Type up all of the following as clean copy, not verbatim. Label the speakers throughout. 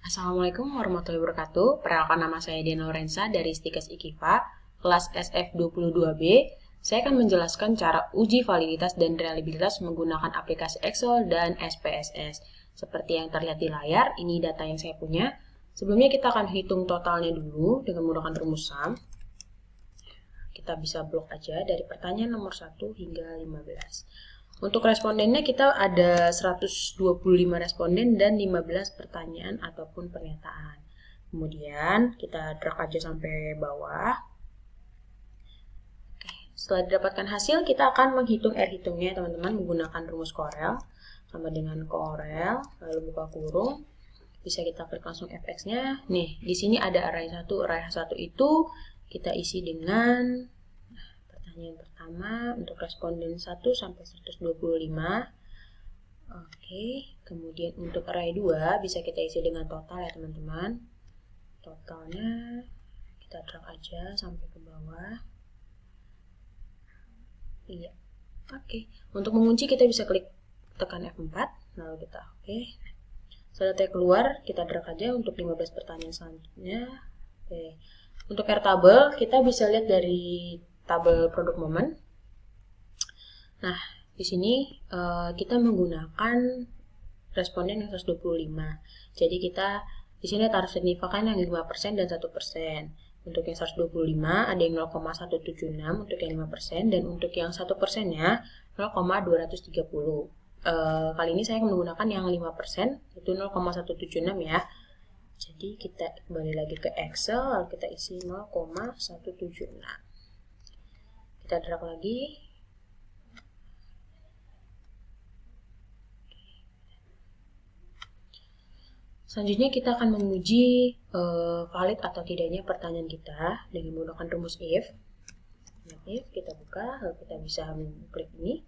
Speaker 1: Assalamualaikum warahmatullahi wabarakatuh. Perkenalkan, nama saya Dian Lorenza dari Stikes IKIVA, kelas SF22B. Saya akan menjelaskan cara uji validitas dan reliabilitas menggunakan aplikasi Excel dan SPSS. Seperti yang terlihat di layar, ini data yang saya punya. Sebelumnya kita akan hitung totalnya dulu dengan menggunakan rumus SUM. Kita bisa blok aja dari pertanyaan nomor 1 hingga 15. Untuk respondennya kita ada 125 responden dan 15 pertanyaan ataupun pernyataan. Kemudian kita drag aja sampai bawah. Oke, setelah didapatkan hasil, kita akan menghitung R hitungnya teman-teman menggunakan rumus Corel. Sama dengan Corel, lalu buka kurung. Bisa kita klik langsung fx-nya. Nih, di sini ada array 1. Array 1 itu kita isi dengan pertanyaan pertama untuk responden 1 sampai 125. Oke, kemudian untuk array 2 bisa kita isi dengan total ya teman-teman. Totalnya kita drag aja sampai ke bawah. Iya. Oke, untuk mengunci kita bisa klik tekan F4, lalu kita oke. Setelah data keluar, kita drag aja untuk 15 pertanyaan selanjutnya. Oke. Untuk R tabel, kita bisa lihat dari tabel produk momen. Nah, di sini kita menggunakan responden yang 125. Jadi kita di sini taraf signifikan yang 5% dan 1%. Untuk yang 125 ada yang 0,176 untuk yang 5% dan untuk yang 1%-nya 0,230. Kali ini saya menggunakan yang 5%, itu 0,176 ya. Jadi kita kembali lagi ke Excel, lalu kita isi 0,176. Kita drag lagi. Selanjutnya kita akan menguji valid atau tidaknya pertanyaan kita dengan menggunakan rumus if. If kita buka, lalu kita bisa mengklik ini.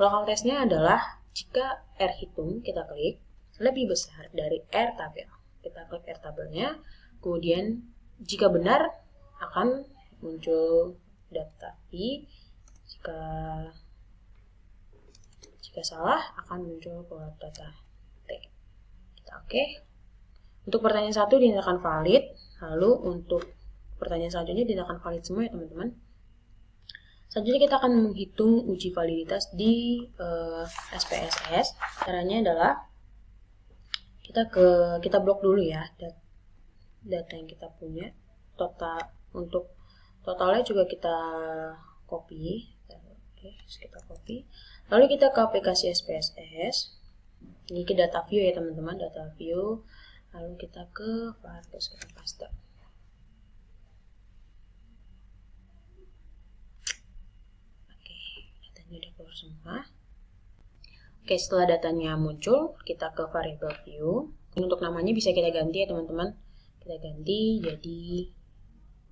Speaker 1: Local testnya adalah jika R hitung kita klik lebih besar dari R tabel. Kita klik R tabelnya, kemudian jika benar akan muncul data I, jika salah akan muncul data T. Kita oke. Untuk pertanyaan 1 dinyatakan valid, lalu untuk pertanyaan selanjutnya dinyatakan valid semua ya teman-teman. Selanjutnya kita akan menghitung uji validitas di SPSS. Caranya adalah kita blok dulu ya data yang kita punya. Untuk totalnya juga kita copy. Oke, kita copy. Lalu kita ke aplikasi SPSS. Ini ke data view ya teman-teman, data view. Lalu kita ke var, terus kita paste. Oke, datanya udah keluar semua. Oke, setelah datanya muncul, kita ke variable view. Untuk namanya bisa kita ganti ya teman-teman. Kita ganti jadi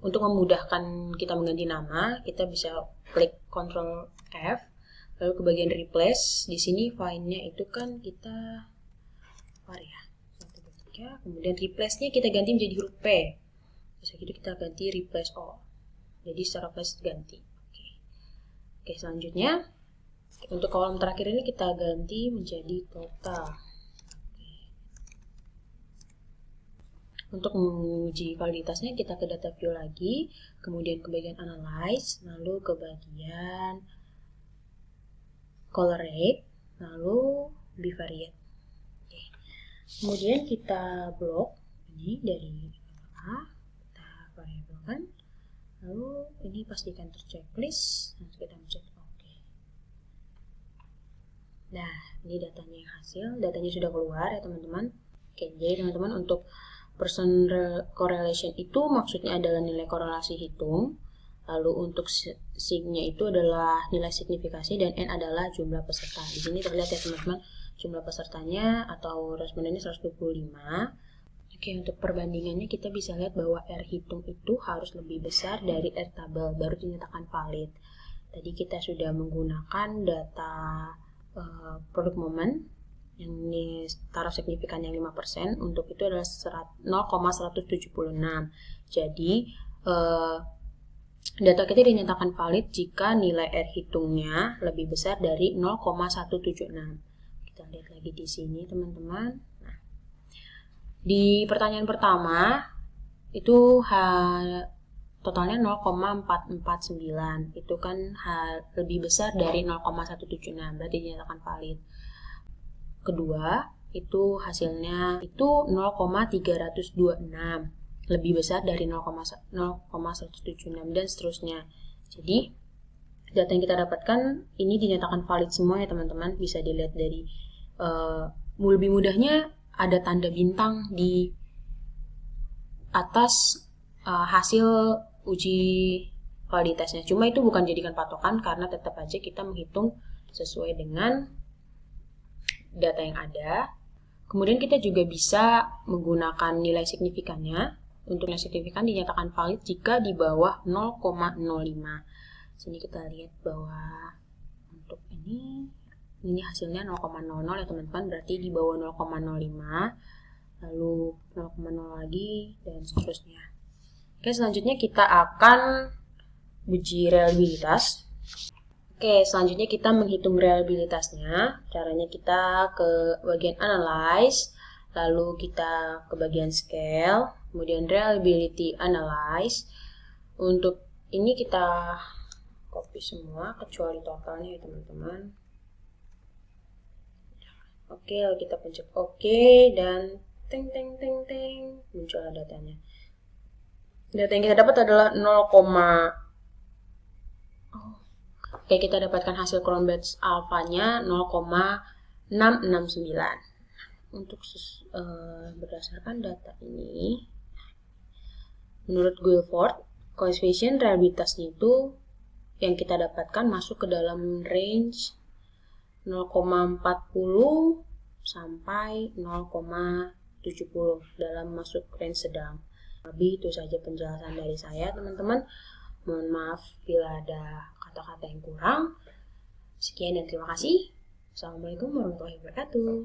Speaker 1: untuk memudahkan kita mengganti nama, kita bisa klik Ctrl F, lalu ke bagian replace. Di sini file-nya itu kan kita var ya, 1, 2, 3. Kemudian replace-nya kita ganti menjadi huruf P. Terus gitu kita ganti replace all. Jadi secara place ganti. Oke, selanjutnya untuk kolom terakhir ini kita ganti menjadi total. Untuk menguji validitasnya kita ke data view lagi, kemudian ke bagian analyze, lalu ke bagian color rate, lalu bivariate. Oke. Kemudian kita blok ini dari A, kita variabelkan, lalu ini pastikan terchecklist, nanti kita cek oke. Nah, ini datanya yang hasil, datanya sudah keluar ya teman-teman. Oke, jadi teman-teman untuk Person correlation itu maksudnya adalah nilai korelasi hitung. Lalu untuk sig-nya itu adalah nilai signifikasi dan n adalah jumlah peserta. Di sini terlihat ya teman-teman jumlah pesertanya atau respondennya 125. Oke, untuk perbandingannya kita bisa lihat bahwa R hitung itu harus lebih besar dari R tabel baru dinyatakan valid. Tadi kita sudah menggunakan data produk momen yang ini taraf signifikan yang 5%, untuk itu adalah 0,176. Jadi data kita dinyatakan valid jika nilai R hitungnya lebih besar dari 0,176. Kita lihat lagi di sini teman-teman. Nah, Di pertanyaan pertama itu totalnya 0,449. Itu kan lebih besar dari 0,176, berarti dinyatakan valid. Kedua, itu hasilnya itu 0,326, lebih besar dari 0,176 dan seterusnya. Jadi data yang kita dapatkan ini dinyatakan valid semua ya teman-teman. Bisa dilihat dari lebih mudahnya ada tanda bintang di atas hasil uji validitasnya. Cuma itu bukan jadikan patokan karena tetap aja kita menghitung sesuai dengan data yang ada. Kemudian kita juga bisa menggunakan nilai signifikannya. Untuk nilai signifikan dinyatakan valid jika di bawah 0,05. Sini kita lihat bahwa untuk ini hasilnya 0,00 ya teman-teman, berarti di bawah 0,05, lalu 0,0 lagi dan seterusnya. Oke, selanjutnya kita akan uji reliabilitas. Oke, selanjutnya kita menghitung reliabilitasnya. Caranya kita ke bagian analyze, lalu kita ke bagian scale, kemudian reliability analyze. Untuk ini kita copy semua kecuali totalnya ya teman-teman. Oke, lalu kita pencet oke dan ting muncul datanya. Data yang kita dapat adalah 0, Oke, kita dapatkan hasil Crown Batch alfanya 0,669. Untuk berdasarkan data ini, menurut Guilford, koefisien reliabilitasnya itu yang kita dapatkan masuk ke dalam range 0,40 sampai 0,70, dalam masuk range sedang. Lebih itu saja penjelasan dari saya teman-teman. Mohon maaf bila ada kata-kata yang kurang. Sekian dan terima kasih. Assalamualaikum warahmatullahi wabarakatuh.